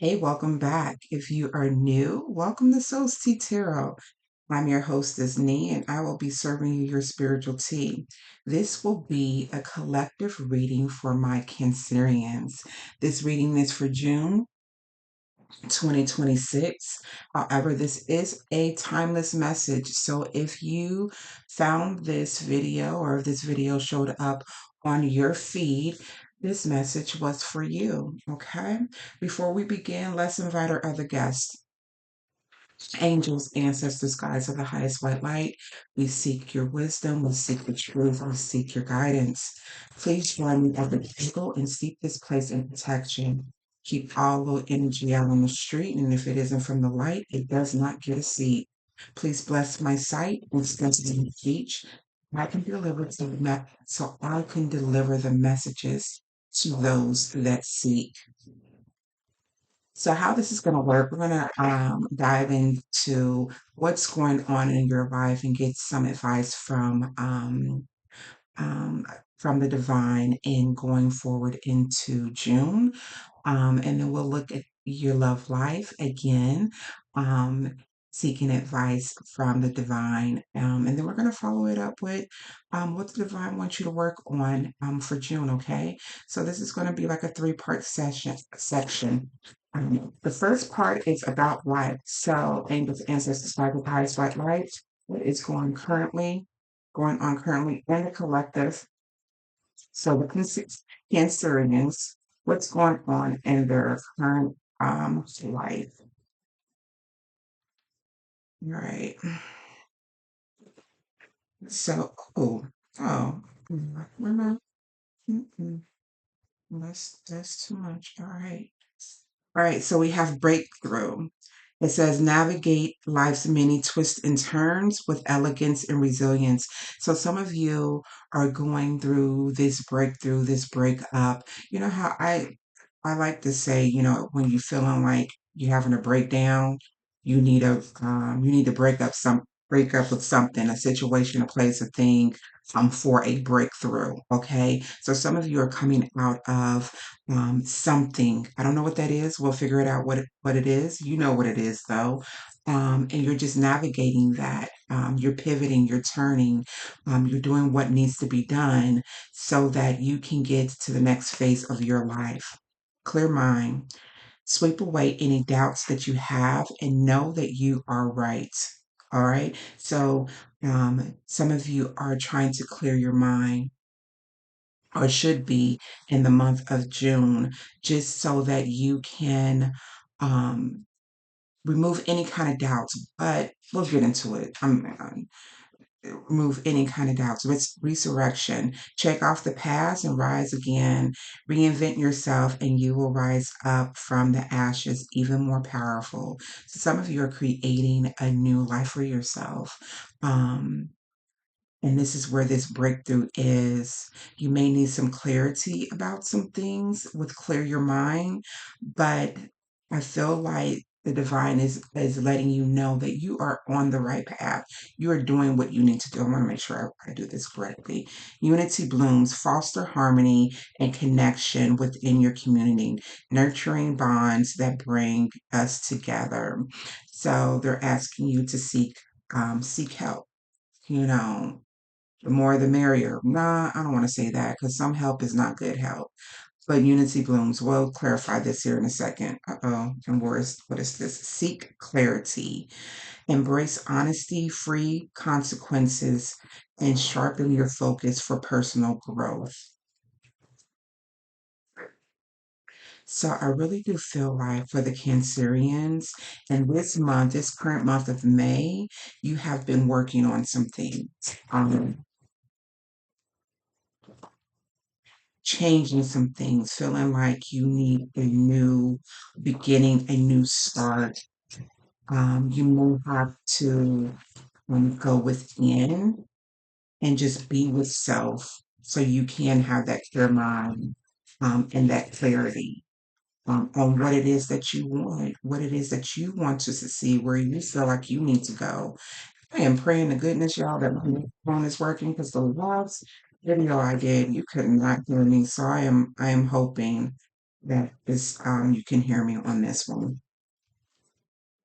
Hey, welcome back. If you are new, welcome to Soul Tea Tarot. I'm your hostess, Nee, and I will be serving you your spiritual tea. This will be a collective reading for my Cancerians. This reading is for June 2026. However, this is a timeless message. So if you found this video or if this video showed up on your feed, this message was for you. Okay. Before we begin, let's invite our other guests. Angels, ancestors, guides of the highest white light, we seek your wisdom, we seek the truth, we seek your guidance. Please join me at the table and steep this place in protection. Keep all low energy out on the street, and if it isn't from the light, it does not get a seat. Please bless my sight and strengthen my speech. So I can deliver the messages to those that seek. So how this is going to work, we're going to dive into what's going on in your life and get some advice um, from the divine in going forward into June. And then we'll look at your love life again, um, seeking advice from the divine. And then we're going to follow it up with what the divine wants you to work on for June, okay? So this is going to be like a three-part section. The first part is about life. So angels, ancestors, Bible, highest white light, what is going on currently in the collective. So the Cancerians, what's going on in their current life, right? So, oh, no, mm-mm, that's too much. All right. All right, so we have breakthrough. It says navigate life's many twists and turns with elegance and resilience. So some of you are going through this breakthrough, this breakup. You know how I like to say, when you're feeling like you're having a breakdown, you need to break up with something, a situation, a place, a thing, for a breakthrough. Okay, so some of you are coming out of something. I don't know what that is. We'll figure it out what it is. You know what it is though. And you're just navigating that. You're pivoting, you're turning, you're doing what needs to be done so that you can get to the next phase of your life. Clear mind. Sweep away any doubts that you have and know that you are right. All right. So, some of you are trying to clear your mind or should be in the month of June, just so that you can um, remove any kind of doubts. But we'll get into it. Remove any kind of doubts. Resurrection. Check off the past and rise again. Reinvent yourself, and you will rise up from the ashes even more powerful. So some of you are creating a new life for yourself. Um, and this is where this breakthrough is. You may need some clarity about some things with clear your mind, but I feel like the divine is letting you know that you are on the right path. You are doing what you need to do. I want to make sure I do this correctly. Unity blooms, foster harmony and connection within your community, nurturing bonds that bring us together. So they're asking you to seek help. You know, the more the merrier. Nah, I don't want to say that because some help is not good help. But unity blooms. We'll clarify this here in a second. Uh-oh. And what is this? Seek clarity. Embrace honesty, free consequences, and sharpen your focus for personal growth. So I really do feel like for the Cancerians, and this current month of May, you have been working on some things. Changing some things, feeling like you need a new beginning, a new start. You may have to go within and just be with self so you can have that clear mind and that clarity on what it is that you want, what it is that you want to succeed, where you feel like you need to go. I am praying to goodness, y'all, that my phone is working because the last video I did, you could not hear me. So I am hoping. that is you can hear me on this one.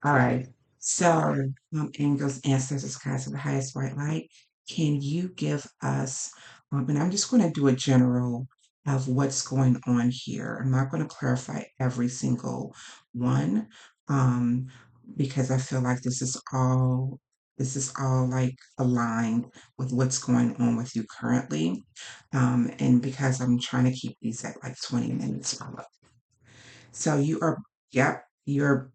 All right. So, angels, ancestors, guides of the highest white light, can you give us, and I'm just going to do a general of what's going on here. I'm not going to clarify every single one, um, because I feel like this is all like aligned with what's going on with you currently. And because I'm trying to keep these at like 20 minutes. So you are, yep, you're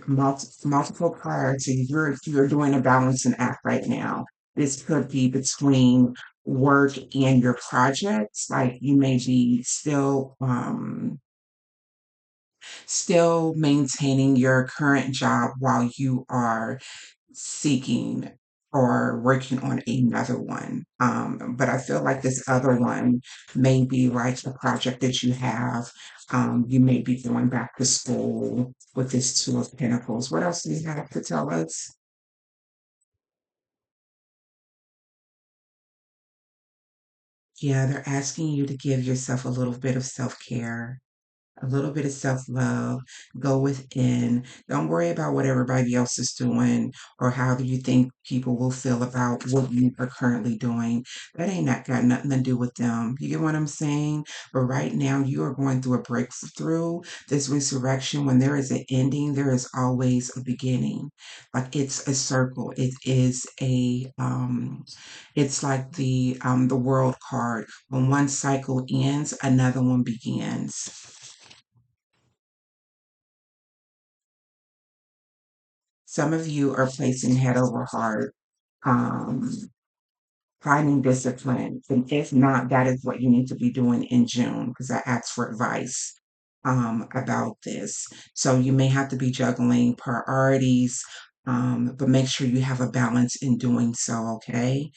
multiple priorities. You're doing a balancing act right now. This could be between work and your projects. Like you may be still maintaining your current job while you are seeking or working on another one. But I feel like this other one may be like a project that you have. You may be going back to school with this Two of Pentacles. What else do you have to tell us? Yeah, they're asking you to give yourself a little bit of self care, a little bit of self love, go within. Don't worry about what everybody else is doing or how you think people will feel about what you are currently doing. That ain't not got nothing to do with them. You get what I'm saying? But right now, you are going through a breakthrough, this resurrection. When there is an ending, there is always a beginning. Like it's a circle. It's like the world card. When one cycle ends, another one begins. Some of you are placing head over heart, um, finding discipline. And if not, that is what you need to be doing in June because I asked for advice about this. So you may have to be juggling priorities, but make sure you have a balance in doing so, okay?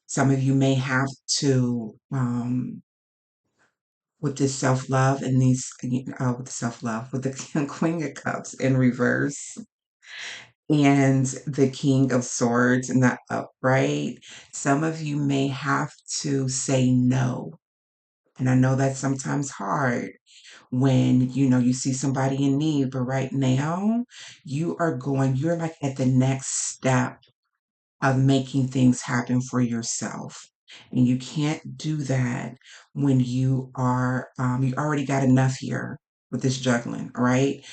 Some of you may have to, with this self love and with the self love, with the Queen of Cups in reverse and the King of Swords in the upright, some of you may have to say no. And I know that's sometimes hard when you see somebody in need, but right now you're like at the next step of making things happen for yourself. And you can't do that when you already got enough here with this juggling, right?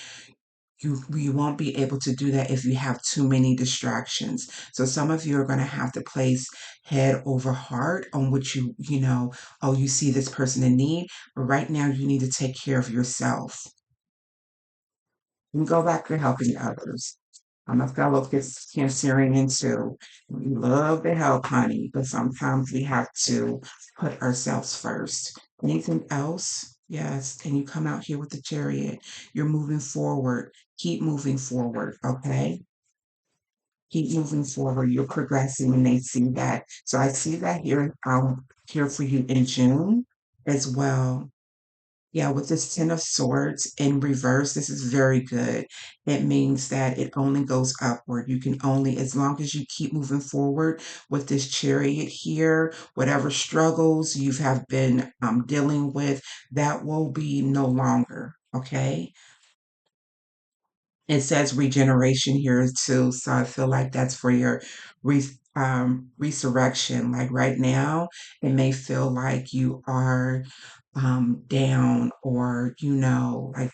You won't be able to do that if you have too many distractions. So some of you are going to have to place head over heart on what oh, you see this person in need, but right now you need to take care of yourself. You go back to helping others. I'm a fellow Cancerian too. We love to help, honey, but sometimes we have to put ourselves first. Anything else? Yes. And you come out here with the chariot. You're moving forward. Keep moving forward, okay? Keep moving forward. You're progressing and they see that. So I see that here for you in June as well. Yeah, with this Ten of Swords in reverse, this is very good. It means that it only goes upward. You can only, as long as you keep moving forward with this chariot here, whatever struggles you have been dealing with, that will be no longer. Okay. It says regeneration here too. So I feel like that's for your resurrection. Like right now, it may feel like you are down or, like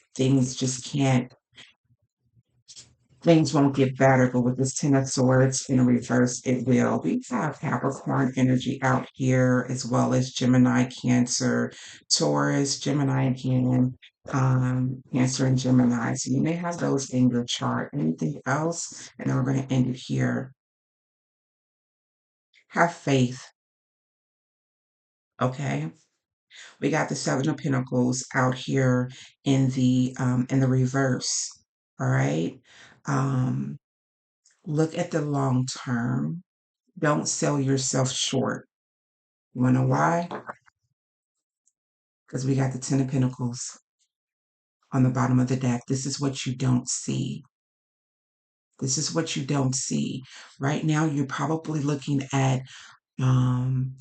things won't get better. But with this Ten of Swords in reverse, it will. We have Capricorn energy out here as well as Gemini, Cancer, Taurus, Gemini again, Cancer and Gemini. So you may have those in your chart. Anything else? And then we're going to end it here. Have faith. Okay. We got the Seven of Pentacles out here in the reverse. All right. Um, look at the long term. Don't sell yourself short. You wanna know why? Because we got the Ten of Pentacles on the bottom of the deck. This is what you don't see. This is what you don't see. Right now, you're probably looking at um,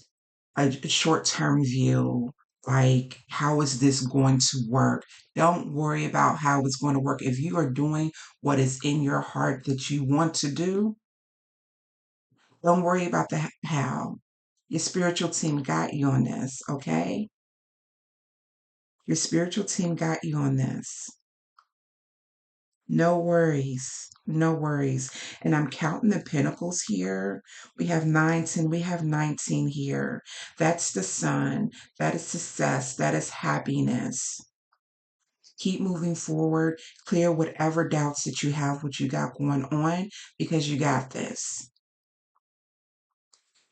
a short-term view Like, how is this going to work? Don't worry about how it's going to work. If you are doing what is in your heart that you want to do, don't worry about the how. Your spiritual team got you on this, okay? Your spiritual team got you on this. No worries. No worries. And I'm counting the pentacles here. We have 9, 10, we have 19 here. That's the sun. That is success. That is happiness. Keep moving forward. Clear whatever doubts that you have, what you got going on, because you got this.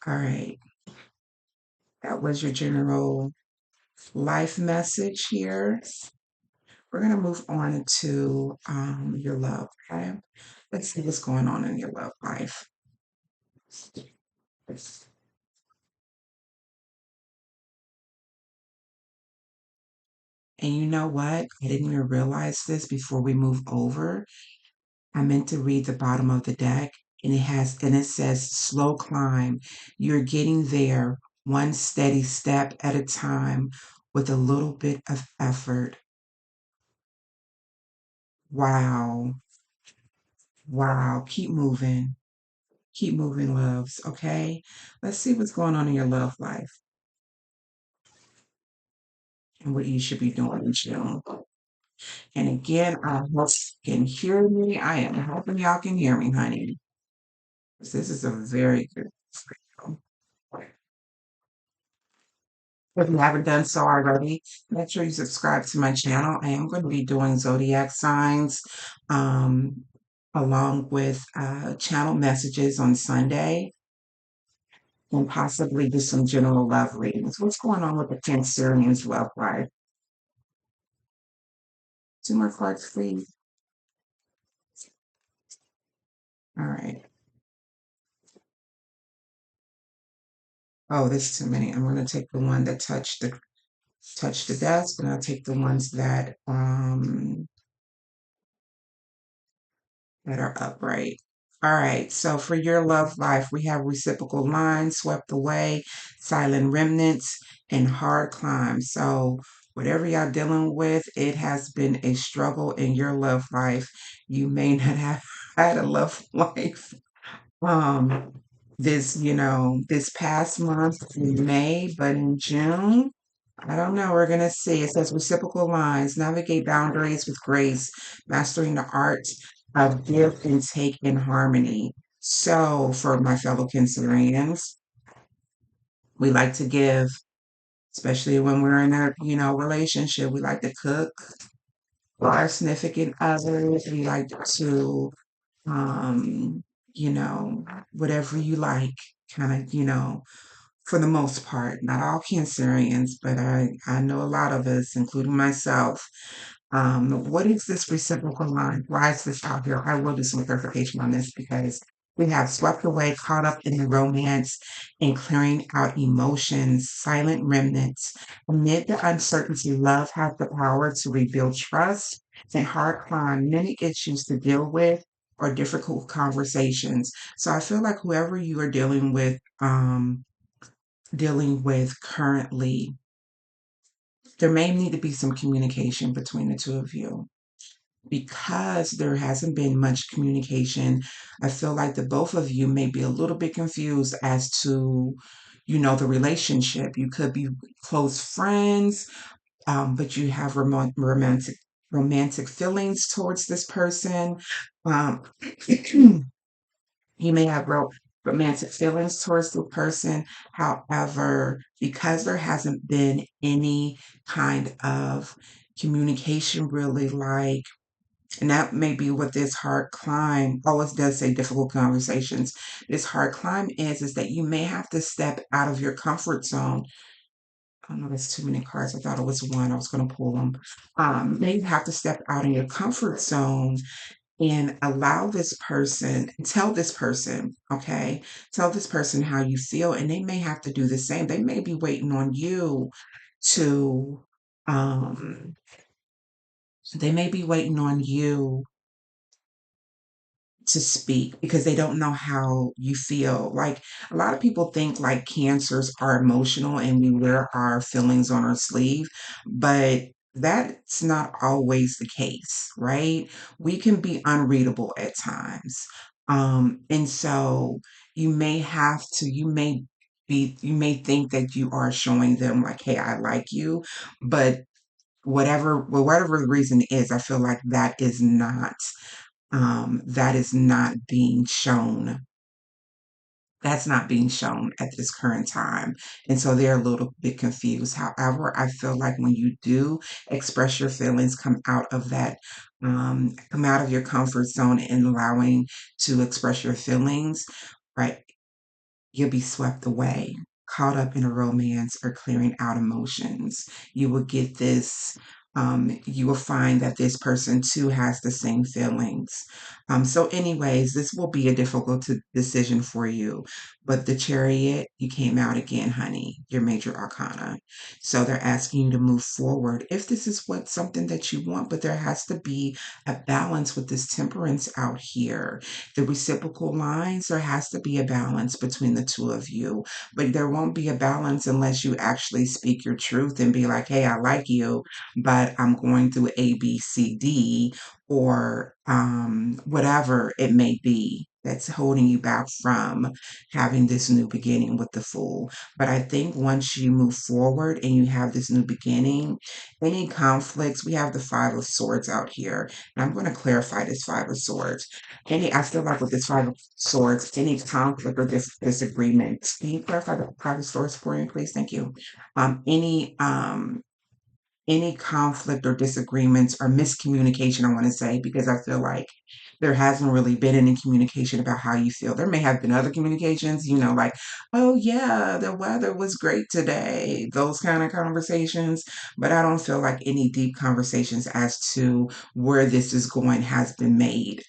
All right. That was your general life message here. We're going to move on to your love. Okay. Let's see what's going on in your love life. And you know what? I didn't even realize this before we move over. I meant to read the bottom of the deck, and it says slow climb. You're getting there one steady step at a time with a little bit of effort. Wow. Wow. Keep moving. Keep moving, loves. Okay. Let's see what's going on in your love life and what you should be doing in June. And again, I hope you can hear me. I am hoping y'all can hear me, honey. This is a very good video. If you haven't done so already, make sure you subscribe to my channel. I am going to be doing zodiac signs um, along with channel messages on Sunday and possibly do some general love readings. What's going on with the Cancerian's love life? Two more cards, please. All right. Oh, there's too many. I'm going to take the one that touched the desk, and I'll take the ones that are upright. All right, so for your love life, we have reciprocal lines, swept away, silent remnants, and hard climb. So whatever y'all dealing with, it has been a struggle in your love life. You may not have had a love life. Um, this past month in May, but in June, I don't know. We're going to see. It says reciprocal lines, navigate boundaries with grace, mastering the art of give and take in harmony. So, for my fellow Cancerians, we like to give, especially when we're in a relationship. We like to cook for our significant others. We like to, um, whatever you like, kind of, for the most part, not all Cancerians, but I know a lot of us, including myself. What is this reciprocal line? Why is this out here? I will do some clarification on this because we have swept away, caught up in the romance, and clearing out emotions, silent remnants. Amid the uncertainty, love has the power to rebuild trust and hard climb many issues to deal with or difficult conversations. So I feel like whoever you are dealing with currently, there may need to be some communication between the two of you. Because there hasn't been much communication, I feel like the both of you may be a little bit confused as to, the relationship. You could be close friends, but you have romantic feelings towards this person. Um, You may have romantic feelings towards the person. However, because there hasn't been any kind of communication really and that may be what this hard climb, always does say difficult conversations. This hard climb is that you may have to step out of your comfort zone. I don't know, there's too many cards. I thought it was one. I was going to pull them. Maybe you have to step out of your comfort zone and allow this person, tell this person, okay, tell this person how you feel, and they may have to do the same. They may be waiting on you to, um, they may be waiting on you to speak because they don't know how you feel. Like a lot of people think like cancers are emotional and we wear our feelings on our sleeve, but that's not always the case, right? We can be unreadable at times. And so you may think that you are showing them like, hey, I like you, but whatever the reason is, I feel like that is not being shown. That's not being shown at this current time. And so they're a little bit confused. However, I feel like when you do express your feelings, come out of your comfort zone and allowing to express your feelings, right? You'll be swept away, caught up in a romance or clearing out emotions. You will get this, you will find that this person too has the same feelings. So, anyways, this will be a difficult decision for you. But the chariot, you came out again, honey, your major arcana. So, they're asking you to move forward if this is something that you want, but there has to be a balance with this temperance out here. The reciprocal lines, there has to be a balance between the two of you, but there won't be a balance unless you actually speak your truth and be like, hey, I like you, but I'm going through A, B, C, D, or whatever it may be that's holding you back from having this new beginning with the fool. But I think once you move forward and you have this new beginning, any conflicts, we have the Five of Swords out here. And I'm going to clarify this Five of Swords. I feel like with this Five of Swords, any conflict or disagreement. Can you clarify the Five of Swords for me, please? Thank you. Um, any um, any conflict or disagreements or miscommunication, I want to say, because I feel like there hasn't really been any communication about how you feel. There may have been other communications, like, oh, yeah, the weather was great today, those kind of conversations, but I don't feel like any deep conversations as to where this is going has been made,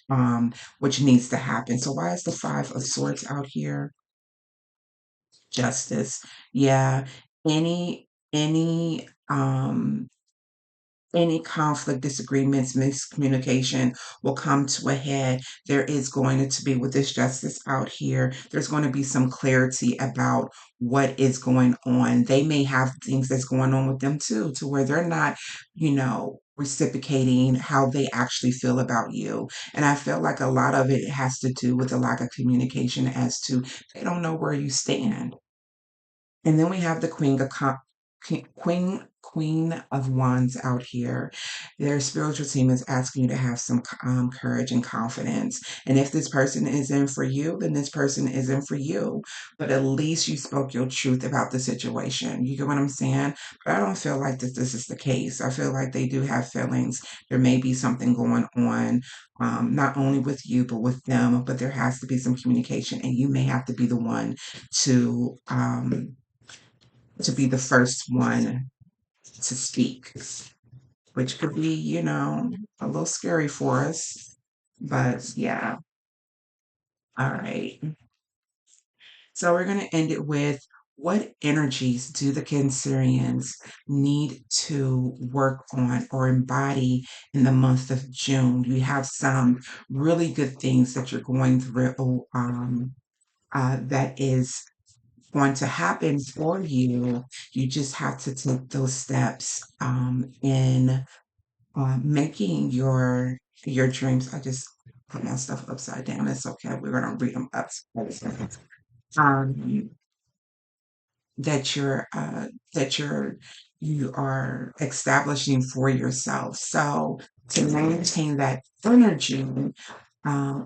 which needs to happen. So, why is the Five of Swords out here? Justice. Yeah. Any, any, any conflict, disagreements, miscommunication will come to a head. There is going to be, with this justice out here, there's going to be some clarity about what is going on. They may have things that's going on with them too, to where they're not, reciprocating how they actually feel about you. And I feel like a lot of it has to do with a lack of communication as to they don't know where you stand. And then we have the Queen of Wands out here. Their spiritual team is asking you to have some courage and confidence. And if this person isn't for you, then this person isn't for you. But at least you spoke your truth about the situation. You get what I'm saying? But I don't feel like that this is the case. I feel like they do have feelings. There may be something going on, not only with you, but with them. But there has to be some communication, and you may have to be the one to be the first one to speak, which could be, a little scary for us. But yeah, all right. So we're going to end it with what energies do the Cancerians need to work on or embody in the month of June? You have some really good things that you're going through that is going to happen for you. You just have to take those steps in making your dreams. I just put my stuff upside down. It's okay. We're gonna read them upside down. Um, that you are establishing for yourself. So to maintain that energy,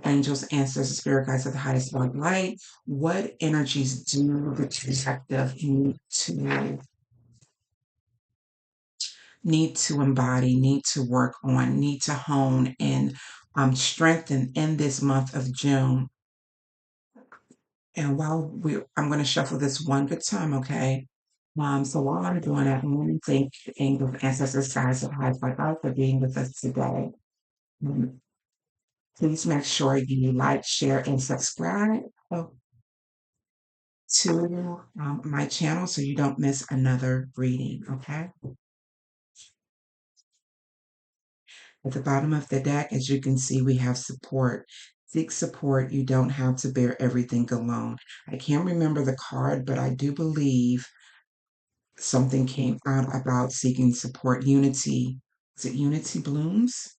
angels, ancestors, spirit guides of the highest one light, what energies do the collective need to embody, need to work on, need to hone and strengthen in this month of June? And I'm going to shuffle this one good time, okay? So while I'm doing that, I want to thank angels, ancestors, guides of the highest one light for being with us today. Um, Please make sure you like, share, and subscribe to my channel so you don't miss another reading, okay? At the bottom of the deck, as you can see, we have support. Seek support. You don't have to bear everything alone. I can't remember the card, but I do believe something came out about seeking support. Unity. Is it Unity Blooms?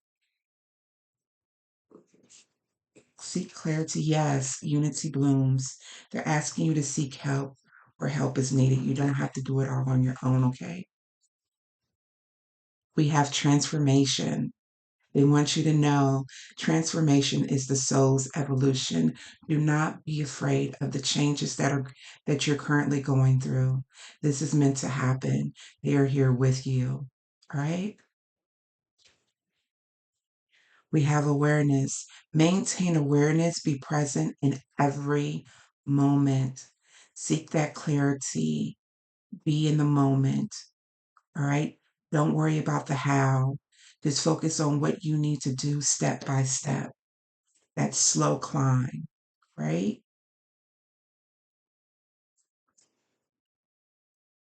Seek clarity. Yes, Unity Blooms. They're asking you to seek help where help is needed. You don't have to do it all on your own, okay? We have transformation. They want you to know transformation is the soul's evolution. Do not be afraid of the changes that you're currently going through. This is meant to happen. They are here with you. All right? We have awareness. Maintain awareness. Be present in every moment. Seek that clarity. Be in the moment. All right? Don't worry about the how. Just focus on what you need to do step by step. That slow climb, right?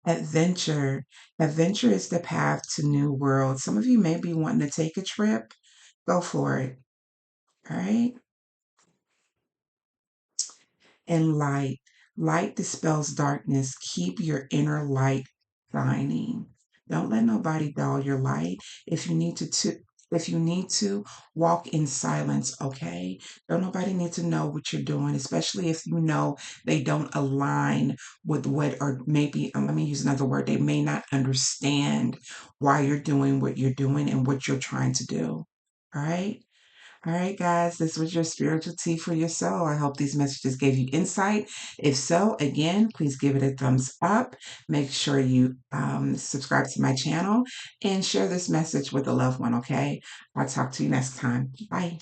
Adventure. Adventure is the path to new worlds. Some of you may be wanting to take a trip. Go for it. All right. And light. Light dispels darkness. Keep your inner light shining. Don't let nobody dull your light. If you need if you need to, walk in silence, okay? Don't nobody need to know what you're doing, especially if you know they don't align with what, or maybe, let me use another word, they may not understand why you're doing what you're doing and what you're trying to do. All right? All right, guys, this was your spiritual tea for your soul. I hope these messages gave you insight. If so, again, please give it a thumbs up. Make sure you subscribe to my channel and share this message with a loved one, okay? I'll talk to you next time. Bye.